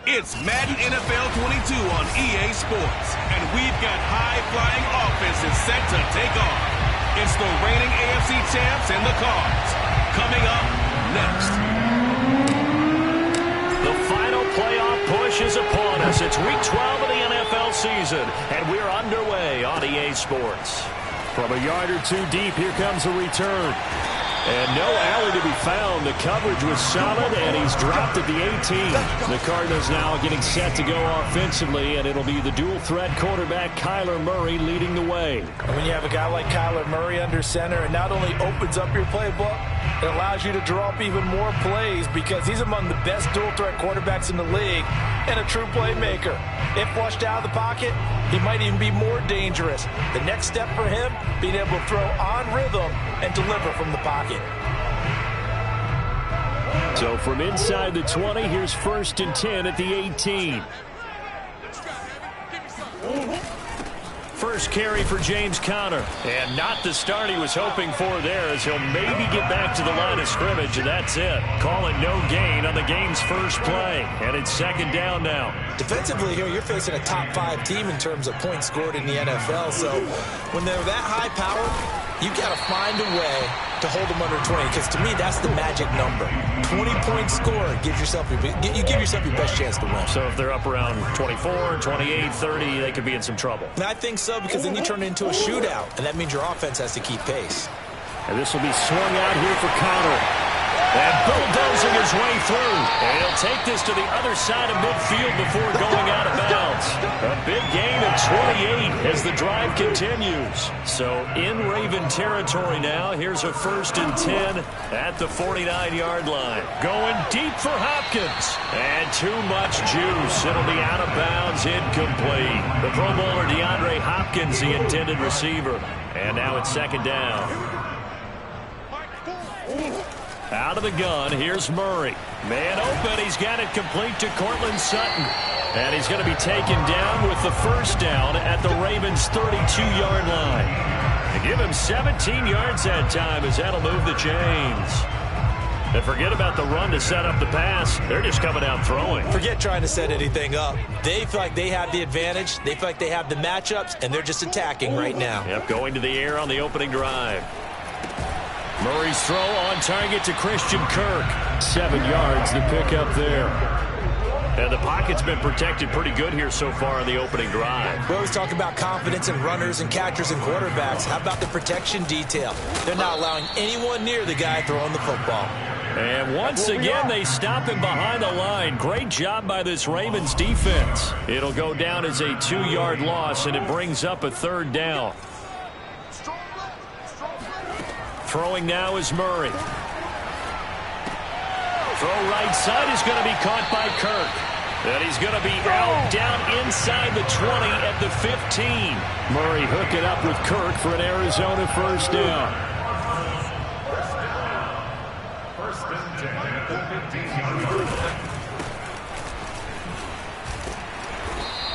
It's Madden NFL 22 on EA Sports, and we've got high-flying offenses set to take off. It's the reigning AFC champs and the Cards. Coming up next. The final playoff push is upon us. It's Week 12 of the NFL season, and we're underway on EA Sports. From a yard or two deep, here comes a return. And no alley to be found. The coverage was solid, and he's dropped at the 18. The Cardinals now getting set to go offensively, and it'll be the dual-threat quarterback Kyler Murray leading the way. And when you have a guy like Kyler Murray under center, it not only opens up your playbook, it allows you to draw up even more plays because he's among the best dual-threat quarterbacks in the league and a true playmaker. If flushed out of the pocket, he might even be more dangerous. The next step for him, being able to throw on rhythm and deliver from the pocket. So from inside the 20, here's 1st and 10 at the 18. First carry for James Conner. And not the start he was hoping for there, as he'll maybe get back to the line of scrimmage, and that's it. Call it no gain on the game's first play. And it's 2nd down now. Defensively here, you're facing a top 5 team in terms of points scored in the NFL. So when they're that high powered, you got to find a way to hold them under 20, because to me, that's the magic number. 20 points scored gives yourself you give yourself your best chance to win. So if they're up around 24, 28, 30, they could be in some trouble. And I think so, because then you turn it into a shootout, and that means your offense has to keep pace. And this will be swung out here for Conner. And bulldozing his way through. And he'll take this to the other side of midfield before going out of bounds. A big gain of 28 as the drive continues. So in Raven territory now. Here's a 1st and 10 at the 49-yard line. Going deep for Hopkins. And too much juice. It'll be out of bounds, incomplete. The Pro Bowler DeAndre Hopkins, the intended receiver. And now it's 2nd down. Out of the gun, here's Murray. Man open, he's got it complete to Cortland Sutton. And he's going to be taken down with the 1st down at the Ravens' 32-yard line. And give him 17 yards that time, as that'll move the chains. And forget about the run to set up the pass. They're just coming out throwing. Forget trying to set anything up. They feel like they have the advantage. They feel like they have the matchups, and they're just attacking right now. Yep, going to the air on the opening drive. Murray's throw on target to Christian Kirk. 7 yards, the pickup there. And the pocket's been protected pretty good here so far in the opening drive. We always talk about confidence in runners and catchers and quarterbacks. How about the protection detail? They're not allowing anyone near the guy throwing the football. And once again, they stop him behind the line. Great job by this Ravens defense. It'll go down as a 2-yard loss, and it brings up a 3rd down. Throwing now is Murray. Throw right side is going to be caught by Kirk. And he's going to be out down inside the 20 at the 15. Murray hooking up with Kirk for an Arizona 1st down.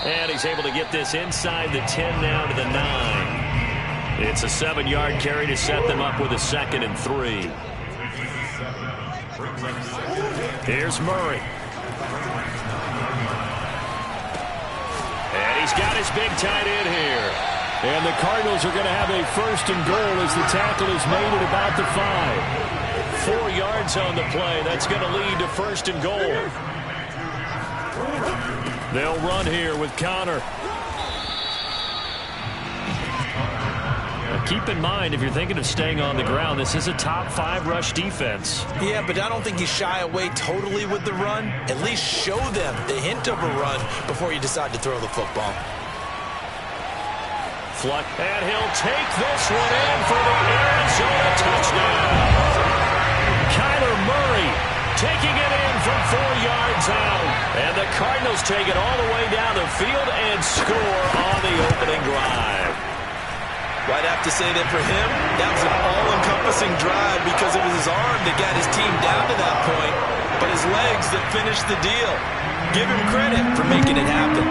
And he's able to get this inside the 10 now to the 9. It's a 7-yard carry to set them up with a 2nd and 3. Here's Murray. And he's got his big tight end here. And the Cardinals are going to have a 1st and goal as the tackle is made at about the 5. 4 yards on the play. That's going to lead to 1st and goal. They'll run here with Conner. Keep in mind, if you're thinking of staying on the ground, this is a top 5 rush defense. Yeah, but I don't think you shy away totally with the run. At least show them the hint of a run before you decide to throw the football. Fluck, and he'll take this one in for the Arizona touchdown. Kyler Murray taking it in from 4 yards out. And the Cardinals take it all the way down the field and score on the opening drive. Well, I'd have to say that for him, that was an all-encompassing drive because it was his arm that got his team down to that point, but his legs that finished the deal. Give him credit for making it happen.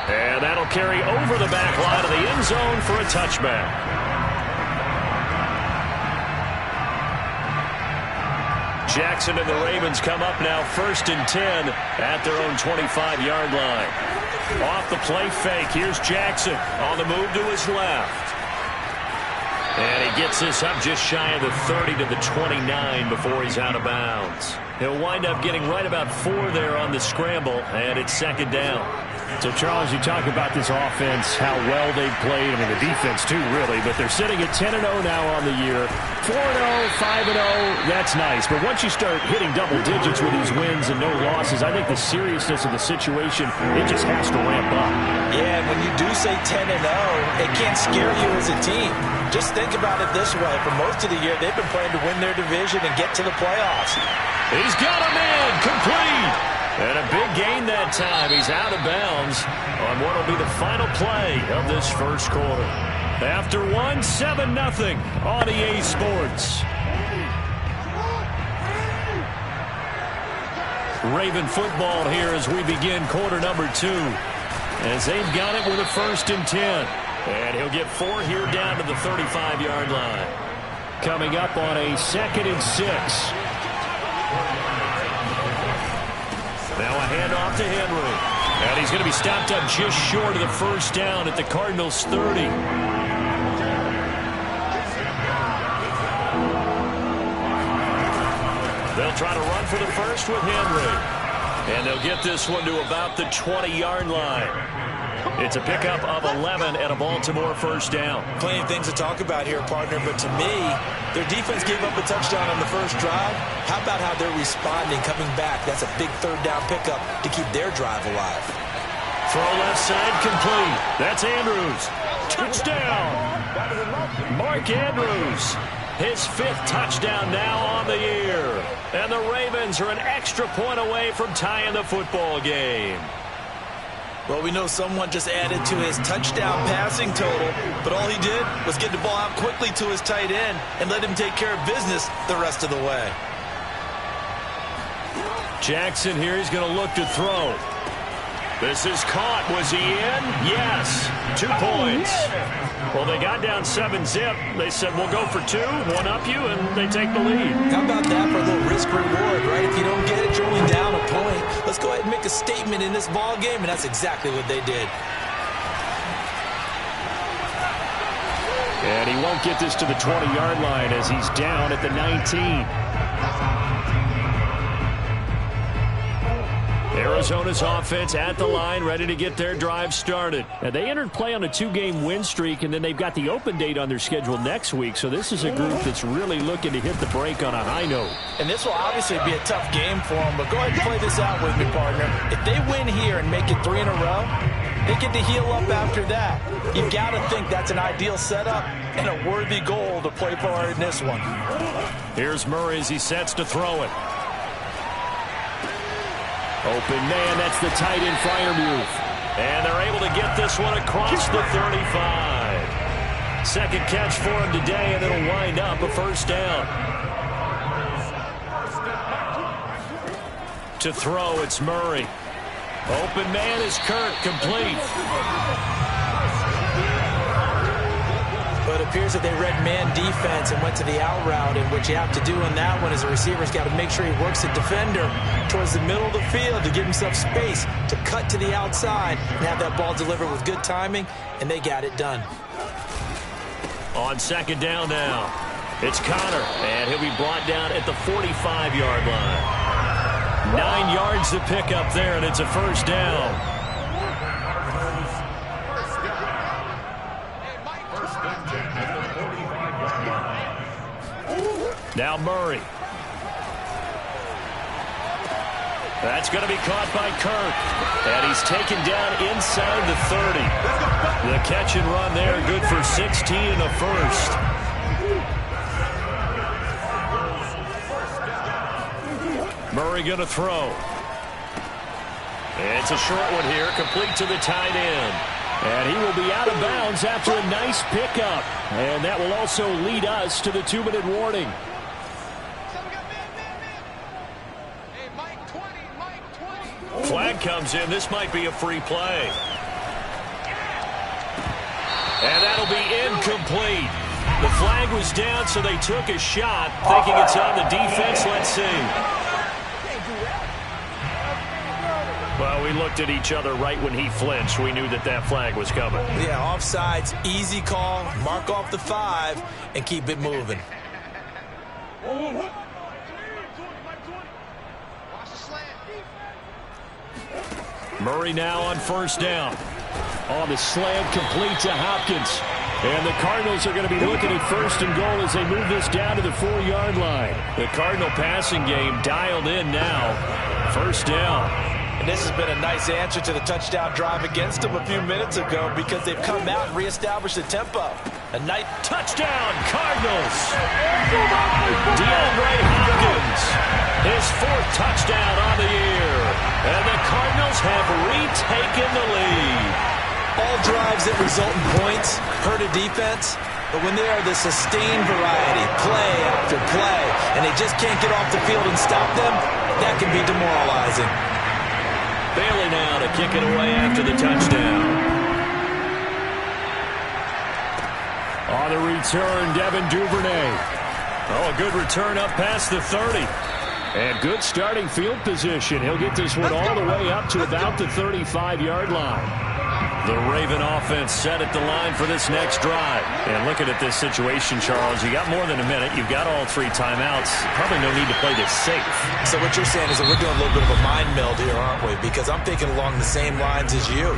And that'll carry over the back line of the end zone for a touchback. Jackson and the Ravens come up now 1st and 10 at their own 25-yard line. Off the play fake, here's Jackson on the move to his left. And he gets this up just shy of the 30 to the 29 before he's out of bounds. He'll wind up getting right about 4 there on the scramble, and it's 2nd down. So, Charles, you talk about this offense, how well they've played. I mean, the defense, too, really. But they're sitting at 10-0 now on the year. 4-0, 5-0, that's nice. But once you start hitting double digits with these wins and no losses, I think the seriousness of the situation, it just has to ramp up. Yeah, and when you do say 10-0, it can't scare you as a team. Just think about it this way. For most of the year, they've been playing to win their division and get to the playoffs. He's got him in, complete. And a big gain that time. He's out of bounds on what will be the final play of this first quarter. After 1, 7-0 on EA Sports. Raven football here as we begin quarter number 2. As they've got it with a 1st and 10. And he'll get 4 here down to the 35-yard line. Coming up on a 2nd and 6. Now a handoff to Henry. And he's going to be stopped up just short of the 1st down at the Cardinals' 30. They'll try to run for the 1st with Henry. And they'll get this one to about the 20-yard line. It's a pickup of 11 and a Baltimore 1st down. Plenty of things to talk about here, partner, but to me, their defense gave up a touchdown on the first drive. How about how they're responding, coming back? That's a big 3rd down pickup to keep their drive alive. Throw left side complete. That's Andrews. Touchdown. Mark Andrews. His 5th touchdown now on the year. And the Ravens are an extra point away from tying the football game. Well, we know someone just added to his touchdown passing total, but all he did was get the ball out quickly to his tight end and let him take care of business the rest of the way. Jackson here, he's going to look to throw. This is caught. Was he in? Yes. 2 points. Well, they got down 7-zip. They said, we'll go for 2, one up you, and they take the lead. How about that for a little risk-reward, right? If you don't get it, you're only down a point. Let's go ahead and make a statement in this ball game, and that's exactly what they did. And he won't get this to the 20-yard line as he's down at the 19. Arizona's offense at the line, ready to get their drive started. Now, they entered play on a 2-game win streak, and then they've got the open date on their schedule next week. So this is a group that's really looking to hit the break on a high note. And this will obviously be a tough game for them, but go ahead and play this out with me, partner. If they win here and make it 3 in a row, they get to heal up after that. You've got to think that's an ideal setup and a worthy goal to play for in this one. Here's Murray as he sets to throw it. Open man, that's the tight end Freiermuth. And they're able to get this one across the 35. Second catch for him today, and it'll wind up a 1st down. To throw, it's Murray. Open man is Kirk, complete. But it appears that they read man defense and went to the out route, and what you have to do in that one is the receiver's got to make sure he works the defender towards the middle of the field to give himself space to cut to the outside and have that ball delivered with good timing, and they got it done. On 2nd down now, it's Connor, and he'll be brought down at the 45-yard line. 9 yards to pick up there, and it's a 1st down. Now Murray. That's going to be caught by Kirk. And he's taken down inside the 30. The catch and run there, good for 16 and a 1st. Murray going to throw. It's a short one here, complete to the tight end. And he will be out of bounds after a nice pickup. And that will also lead us to the 2-minute warning. Flag comes in. This might be a free play. And that'll be incomplete. The flag was down, so they took a shot, thinking it's on the defense. Let's see. Well, we looked at each other right when he flinched. We knew that that flag was coming. Yeah, offsides, easy call, mark off the 5, and keep it moving. Murray now on first down. On the slant, complete to Hopkins. And the Cardinals are going to be looking at first and goal as they move this down to the 4-yard line. The Cardinal passing game dialed in now. First down. And this has been a nice answer to the touchdown drive against them a few minutes ago because they've come out and reestablished the tempo. A nice touchdown, Cardinals. DeAndre Hopkins, his 4th touchdown on the year. And the Cardinals have retaken the lead. All drives that result in points hurt a defense, but when they are the sustained variety, play after play, and they just can't get off the field and stop them, that can be demoralizing. Bailey now to kick it away after the touchdown. On the return, Devin Duvernay. Oh, a good return up past the 30. And good starting field position. He'll get this one all the way up to about the 35-yard line. The Raven offense set at the line for this next drive. And looking at this situation, Charles, you got more than a minute. You've got all 3 timeouts. Probably no need to play this safe. So what you're saying is that we're doing a little bit of a mind meld here, aren't we? Because I'm thinking along the same lines as you.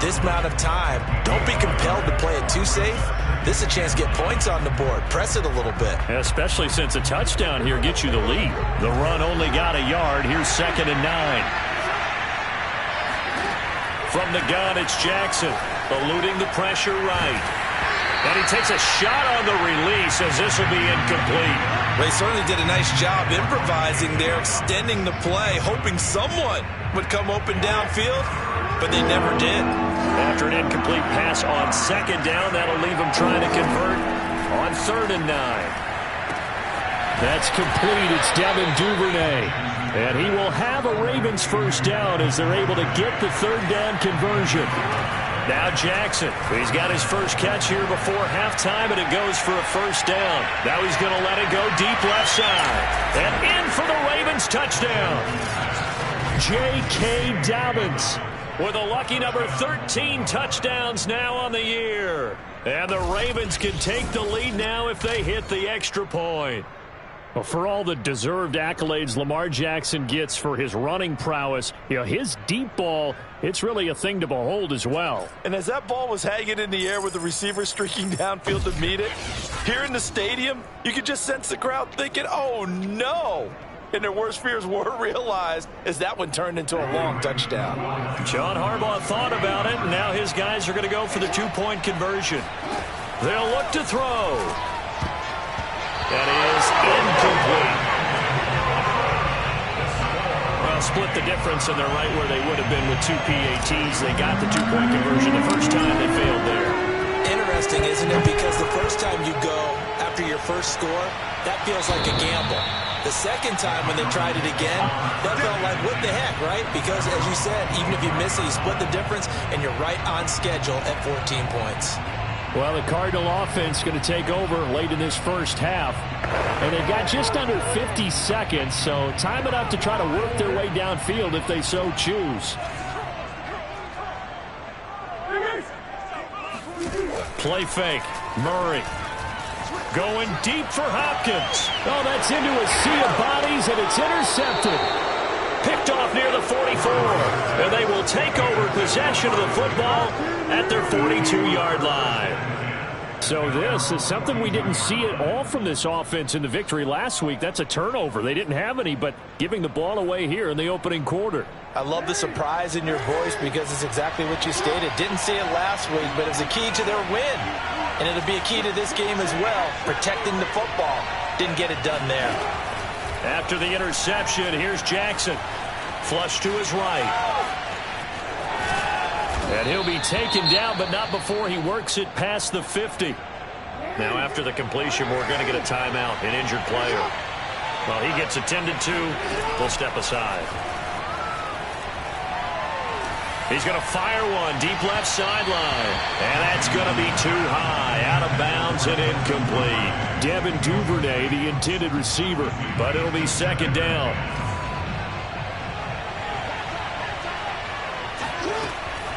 This amount of time, don't be compelled to play it too safe. This is a chance to get points on the board. Press it a little bit. Especially since a touchdown here gets you the lead. The run only got a yard. Here's 2nd and 9. From the gun, it's Jackson, eluding the pressure right. And he takes a shot on the release as this will be incomplete. They certainly did a nice job improvising there, extending the play, hoping someone would come open downfield, but they never did. After an incomplete pass on 2nd down, that'll leave them trying to convert on 3rd and 9. That's complete. It's Devin Duvernay. And he will have a Ravens first down as they're able to get the 3rd down conversion. Now Jackson. He's got his first catch here before halftime, and it goes for a first down. Now he's going to let it go deep left side. And in for the Ravens touchdown. J.K. Dobbins with a lucky number 13 touchdowns now on the year. And the Ravens can take the lead now if they hit the extra point. Well, for all the deserved accolades Lamar Jackson gets for his running prowess, his deep ball, it's really a thing to behold as well. And as that ball was hanging in the air with the receiver streaking downfield to meet it, here in the stadium, you could just sense the crowd thinking, oh, no. And their worst fears were realized as that one turned into a long touchdown. John Harbaugh thought about it, and now his guys are going to go for the 2-point conversion. They'll look to throw. That is incomplete. Well, split the difference, and they're right where they would have been with 2 PATs. They got the 2-point conversion the first time. They failed there. Interesting, isn't it? Because the first time you go after your first score, that feels like a gamble. The second time when they tried it again, that felt like, what the heck, right? Because, as you said, even if you miss it, you split the difference, and you're right on schedule at 14 points. Well, the Cardinal offense going to take over late in this first half. And they've got just under 50 seconds, so time enough to try to work their way downfield if they so choose. Play fake. Murray. Going deep for Hopkins. Oh, that's into a sea of bodies, and it's intercepted. Picked off near the 44. And they will take over possession of the football at their 42-yard line. So this is something we didn't see at all from this offense in the victory last week. That's a turnover. They didn't have any, but giving the ball away here in the opening quarter. I love the surprise in your voice because it's exactly what you stated. Didn't see it last week, but it's a key to their win. And it'll be a key to this game as well, protecting the football. Didn't get it done there. After the interception, here's Jackson. Flush to his right. And he'll be taken down, but not before he works it past the 50. Now, after the completion, we're going to get a timeout, an injured player. Well, he gets attended to. We'll step aside. He's going to fire one deep left sideline. And that's going to be too high, out of bounds and incomplete. Devin Duvernay, the intended receiver, but it'll be second down.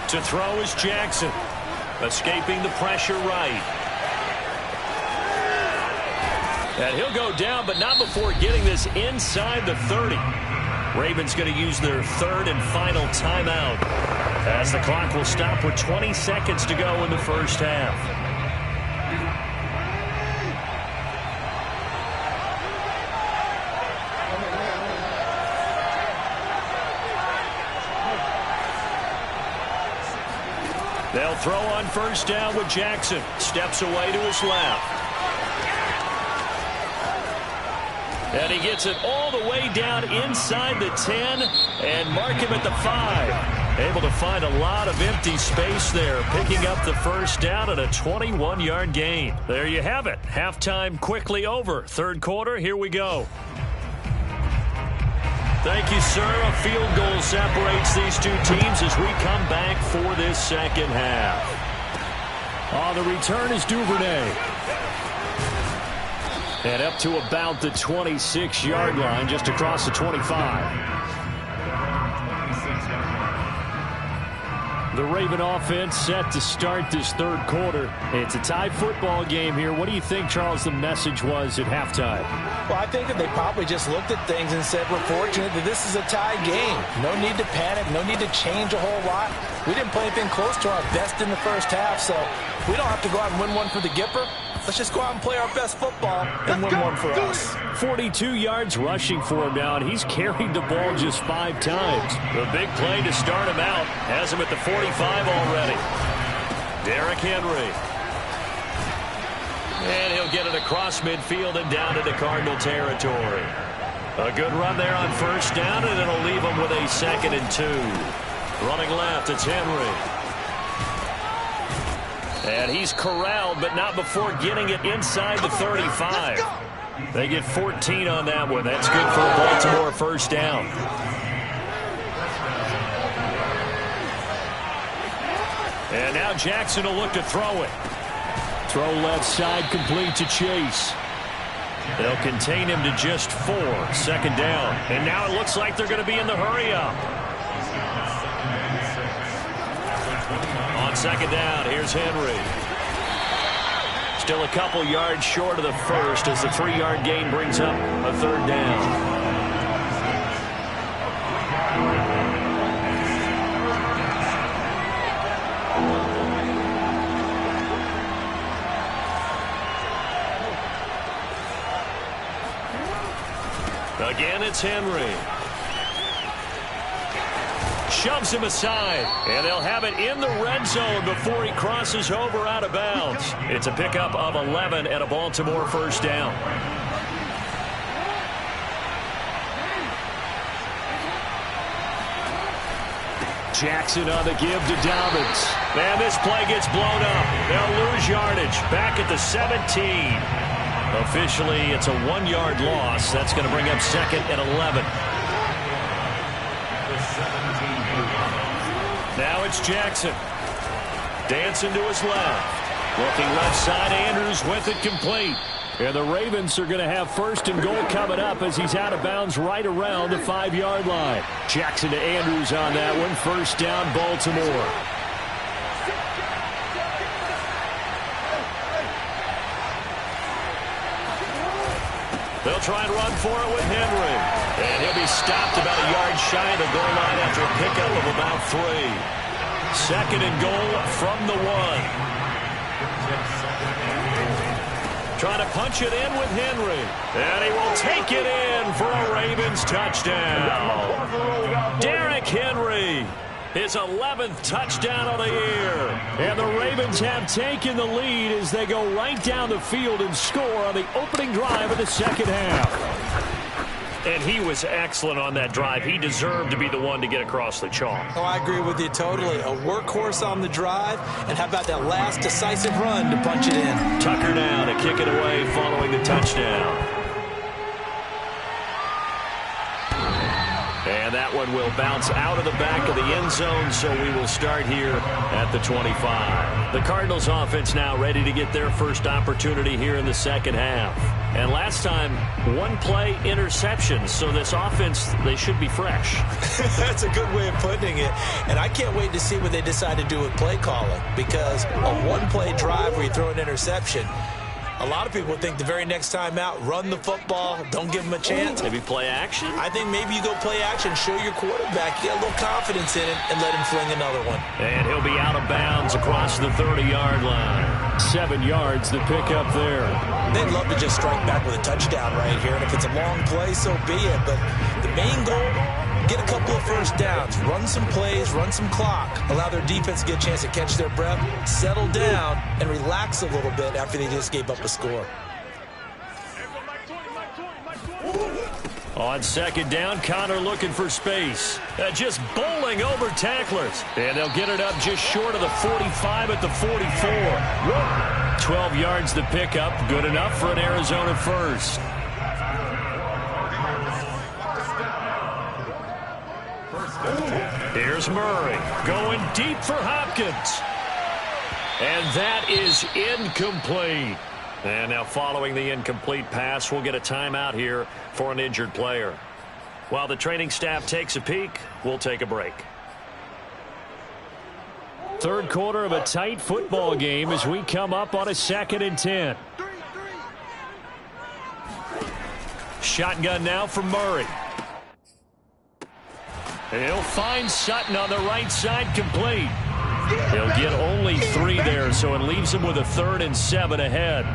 To throw is Jackson. Escaping the pressure right. And he'll go down, but not before getting this inside the 30. Ravens going to use their third and final timeout, as the clock will stop with 20 seconds to go in the first half. They'll throw on first down with Jackson. Steps away to his left. And he gets it all the way down inside the 10 and mark him at the 5. Able to find a lot of empty space there, picking up the first down at a 21-yard gain. There you have it. Halftime quickly over. Third quarter, here we go. Thank you, sir. A field goal separates these two teams as we come back for this second half. On the return is Duvernay. And up to about the 26-yard line, just across the 25. The Raven offense set to start this third quarter. It's a tie football game here. What do you think, Charles, the message was at halftime? Well, I think that they probably just looked at things and said, we're fortunate that this is a tie game. No need to panic. No need to change a whole lot. We didn't play anything close to our best in the first half, so we don't have to go out and win one for the Gipper. Let's just go out and play our best football and win one for us. 42 yards rushing for him now, and he's carried the ball just 5 times. The big play to start him out has him at the 45 already. Derrick Henry. And he'll get it across midfield and down into Cardinal territory. A good run there on first down, and it'll leave him with a 2nd and 2. Running left, it's Henry. And he's corralled, but not before getting it inside the 35. They get 14 on that one. That's good for a Baltimore first down. And now Jackson will look to throw it. Throw left side, complete to Chase. They'll contain him to just 4. Second down. And now it looks like they're going to be in the hurry-up. On second down, here's Henry. Still a couple yards short of the first as the 3-yard gain brings up a third down. Again, it's Henry. Shoves him aside, and they'll have it in the red zone before he crosses over out of bounds. It's a pickup of 11 and a Baltimore first down. Jackson on the give to Dobbins. And this play gets blown up. They'll lose yardage back at the 17. Officially, it's a 1-yard loss. That's going to bring up 2nd and 11. Now it's Jackson. Dancing to his left. Looking left side, Andrews with it complete. And the Ravens are going to have 1st and goal coming up as he's out of bounds right around the 5-yard line. Jackson to Andrews on that one. First down, Baltimore. They'll try and run for it with Henry. And he'll be stopped about a yard shy of the goal line after a pickup of about 3. 2nd and goal from the 1. Trying to punch it in with Henry. And he will take it in for a Ravens touchdown. Derrick Henry. His 11th touchdown of the year. And the Ravens have taken the lead as they go right down the field and score on the opening drive of the second half. And he was excellent on that drive. He deserved to be the one to get across the chalk. Oh, I agree with you totally. A workhorse on the drive. And how about that last decisive run to punch it in? Tucker now to kick it away following the touchdown. And And that one will bounce out of the back of the end zone, so we will start here at the 25. The Cardinals offense now ready to get their first opportunity here in the second half. And last time, one play interception, so this offense, they should be fresh. That's a good way of putting it. And I can't wait to see what they decide to do with play calling, because a one-play drive where you throw an interception, a lot of people think the very next time out, run the football, don't give them a chance. Maybe play action? I think maybe you go play action, show your quarterback, get a little confidence in it, and let him fling another one. And he'll be out of bounds across the 30-yard line. 7 yards to pick up there. They'd love to just strike back with a touchdown right here, and if it's a long play, so be it. But the main goal, get a couple of first downs, run some plays, run some clock, allow their defense to get a chance to catch their breath, settle down, and relax a little bit after they just gave up a score. On second down, Connor looking for space. Just bowling over tacklers. And they'll get it up just short of the 45 at the 44. 12 yards to pick up. Good enough for an Arizona first. Here's Murray going deep for Hopkins. And that is incomplete. And now following the incomplete pass, we'll get a timeout here for an injured player. While the training staff takes a peek, we'll take a break. Third quarter of a tight football game as we come up on a 2nd and 10. Shotgun now for Murray. He'll find Sutton on the right side, complete. He'll get only 3 there, so it leaves him with a 3rd and 7 ahead.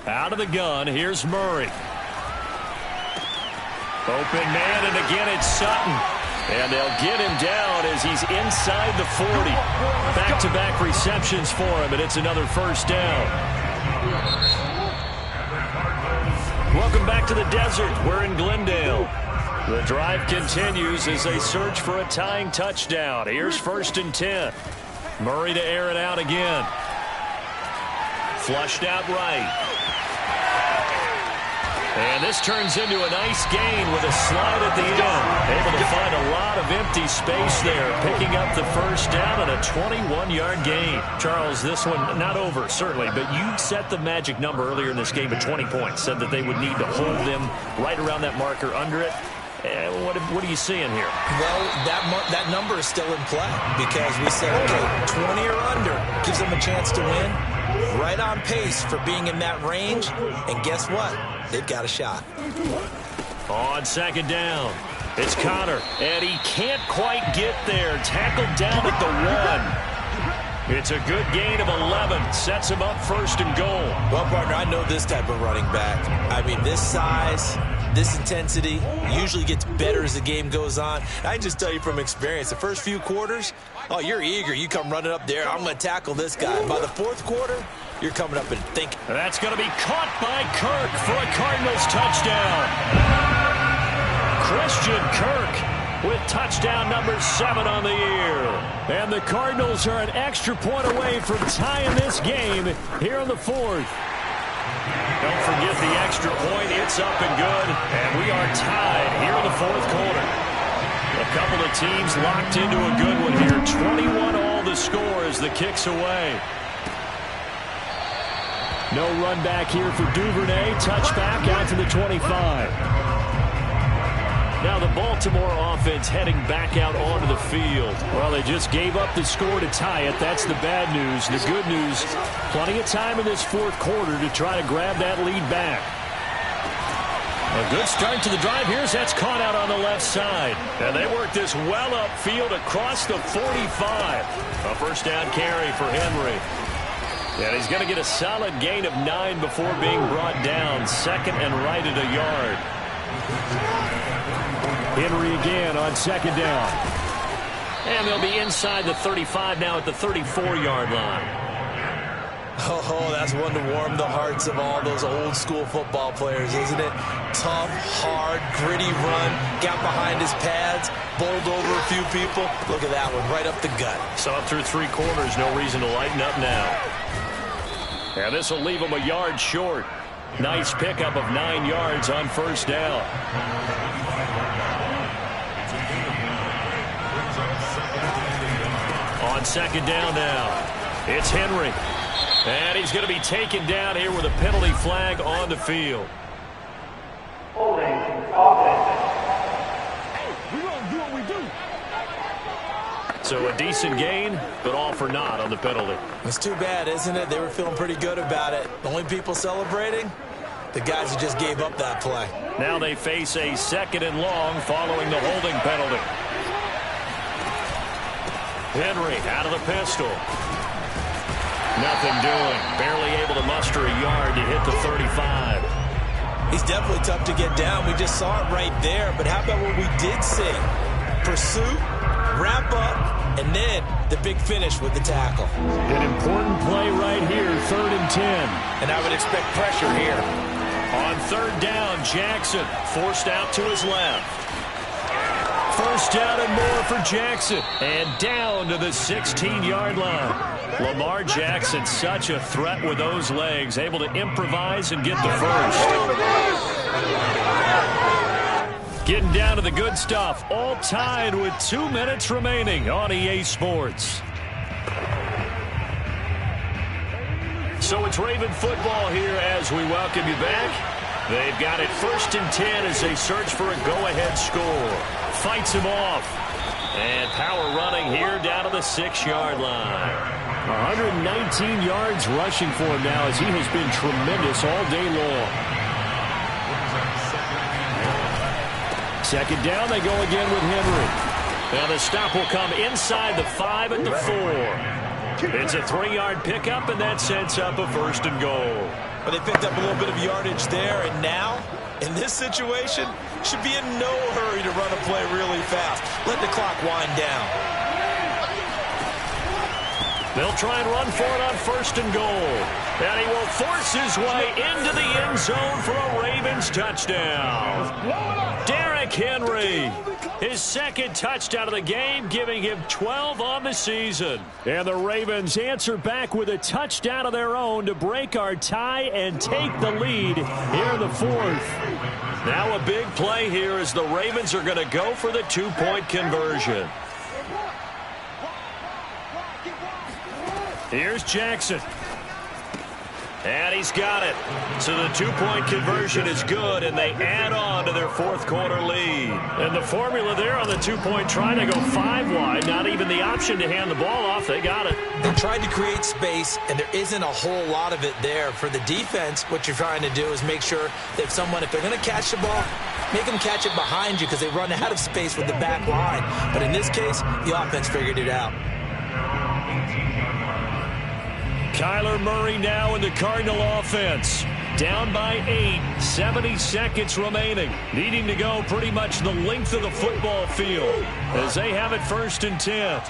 Out of the gun, here's Murray. Open man, and again it's Sutton. And they'll get him down as he's inside the 40. Back-to-back receptions for him, and it's another first down. Welcome back to the desert. We're in Glendale. The drive continues as they search for a tying touchdown. Here's 1st and 10. Murray to air it out again. Flushed out right. And this turns into a nice gain with a slide at the end. Able to find a lot of empty space there, picking up the first down and a 21-yard gain. Charles, this one not over, certainly, but you set the magic number earlier in this game at 20 points. Said that they would need to hold them right around that marker under it. What are you seeing here? Well, that number is still in play because we said, okay, 20 or under gives them a chance to win. Right on pace for being in that range. And guess what? They've got a shot. On second down, it's Connor, and he can't quite get there. Tackled down at the 1. It's a good gain of 11. Sets him up 1st and goal. Well, partner, I know this type of running back. I mean, this size, this intensity usually gets better as the game goes on. I can just tell you from experience, the first few quarters, oh, you're eager. You come running up there, I'm going to tackle this guy. By the 4th quarter, you're coming up and thinking. That's going to be caught by Kirk for a Cardinals touchdown. Christian Kirk with touchdown number 7 on the year. And the Cardinals are an extra point away from tying this game here in the 4th. Don't forget the extra point. It's up and good. And we are tied here in the 4th quarter. A couple of teams locked into a good one here. 21 all the score as the kick's away. No run back here for Duvernay. Touchback out to the 25. Now the Baltimore offense heading back out onto the field. Well, they just gave up the score to tie it. That's the bad news. The good news, plenty of time in this 4th quarter to try to grab that lead back. A good start to the drive. That's caught out on the left side. And they work this well upfield across the 45. A first down carry for Henry. And he's going to get a solid gain of 9 before being brought down. 2nd and right at a yard. Henry again on 2nd down. And they'll be inside the 35 now at the 34-yard line. Oh, that's one to warm the hearts of all those old-school football players, isn't it? Tough, hard, gritty run, got behind his pads, bowled over a few people. Look at that one, right up the gut. So up through 3 quarters, no reason to lighten up now. And this will leave him a yard short. Nice pickup of 9 yards on first down. On second down now, it's Henry. And he's going to be taken down here with a penalty flag on the field. Holding offense. Hey, we're going to do what we do. So a decent gain, but all for naught on the penalty. It's too bad, isn't it? They were feeling pretty good about it. The only people celebrating, the guys who just gave up that play. Now they face a second and long following the holding penalty. Henry out of the pistol. Nothing doing. Barely able to muster a yard to hit the 35. He's definitely tough to get down. We just saw it right there. But how about what we did see? Pursuit, wrap up, and then the big finish with the tackle. An important play right here, 3rd and 10. And I would expect pressure here. On 3rd down, Jackson forced out to his left. First down and more for Jackson. And down to the 16-yard line. Lamar Jackson, such a threat with those legs, able to improvise and get the first. Getting down to the good stuff, all tied with 2 minutes remaining on EA Sports. So it's Raven football here as we welcome you back. They've got it 1st and 10 as they search for a go-ahead score. Fights him off. And power running here down to the 6-yard line. 119 yards rushing for him now as he has been tremendous all day long. Second down, they go again with Henry. Now the stop will come inside the 5 at the 4. It's a 3-yard pickup, and that sets up a 1st and goal. But they picked up a little bit of yardage there, and now, in this situation, should be in no hurry to run a play really fast. Let the clock wind down. They'll try and run for it on 1st and goal. And he will force his way into the end zone for a Ravens touchdown. Derrick Henry, his 2nd touchdown of the game, giving him 12 on the season. And the Ravens answer back with a touchdown of their own to break our tie and take the lead here in the 4th. Now a big play here as the Ravens are going to go for the 2-point conversion. Here's Jackson. And he's got it. So the 2-point conversion is good, and they add on to their 4th quarter lead. And the formula there on the 2-point try to go 5 wide, not even the option to hand the ball off. They got it. They tried to create space, and there isn't a whole lot of it there. For the defense, what you're trying to do is make sure that if they're going to catch the ball, make them catch it behind you because they run out of space with the back line. But in this case, the offense figured it out. Kyler Murray now in the Cardinal offense. Down by 8, 70 seconds remaining. Needing to go pretty much the length of the football field as they have it 1st and 10.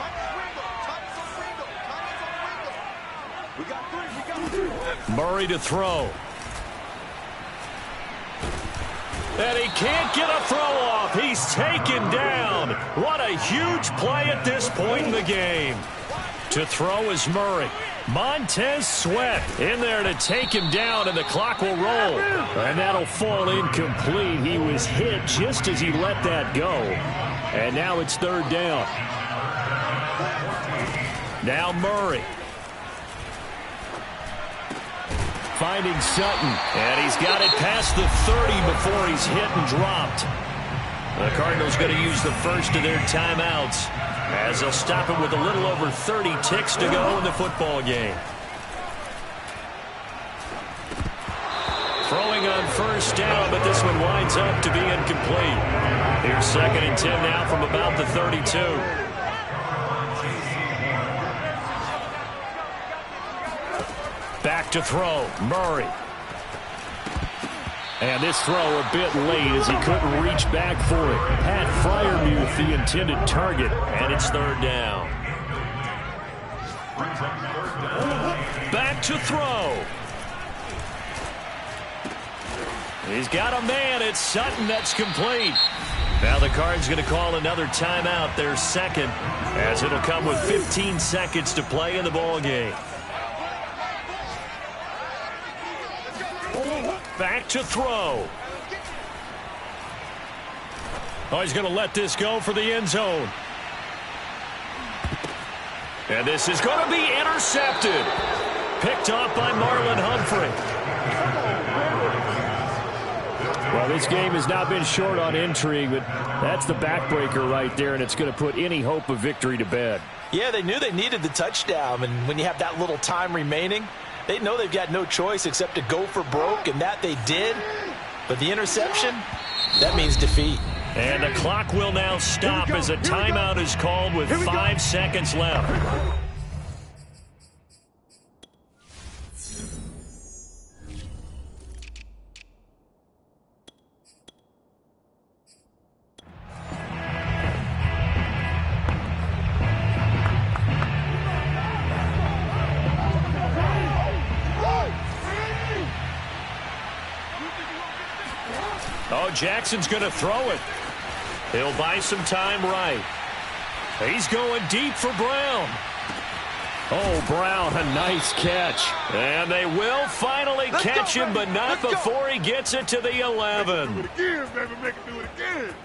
Murray to throw. And he can't get a throw off. He's taken down. What a huge play at this point in the game. To throw is Murray. Montez Sweat in there to take him down, and the clock will roll. And that'll fall incomplete. He was hit just as he let that go. And now it's 3rd down. Now Murray. Finding Sutton. And he's got it past the 30 before he's hit and dropped. The Cardinals going to use the first of their timeouts as they'll stop him with a little over 30 ticks to go in the football game. Throwing on 1st down, but this one winds up to be incomplete. Here's 2nd and 10 now from about the 32. Back to throw, Murray. And this throw a bit late as he couldn't reach back for it. Pat Freiermuth, the intended target, and it's 3rd down. Back to throw. He's got a man. It's Sutton. That's complete. Now the Cards going to call another timeout, their 2nd, as it'll come with 15 seconds to play in the ball game. Back to throw. Oh, he's going to let this go for the end zone. And this is going to be intercepted. Picked off by Marlon Humphrey. Well, this game has not been short on intrigue, but that's the backbreaker right there, and it's going to put any hope of victory to bed. Yeah, they knew they needed the touchdown, and when you have that little time remaining, they know they've got no choice except to go for broke, and that they did. But the interception, that means defeat. And the clock will now stop as a timeout is called with 5 seconds left. Oh, Jackson's going to throw it. He'll buy some time right. He's going deep for Brown. Oh, Brown, a nice catch. And they will finally catch him, but not before he gets it to the 11. Do it again, baby. Make it do it again.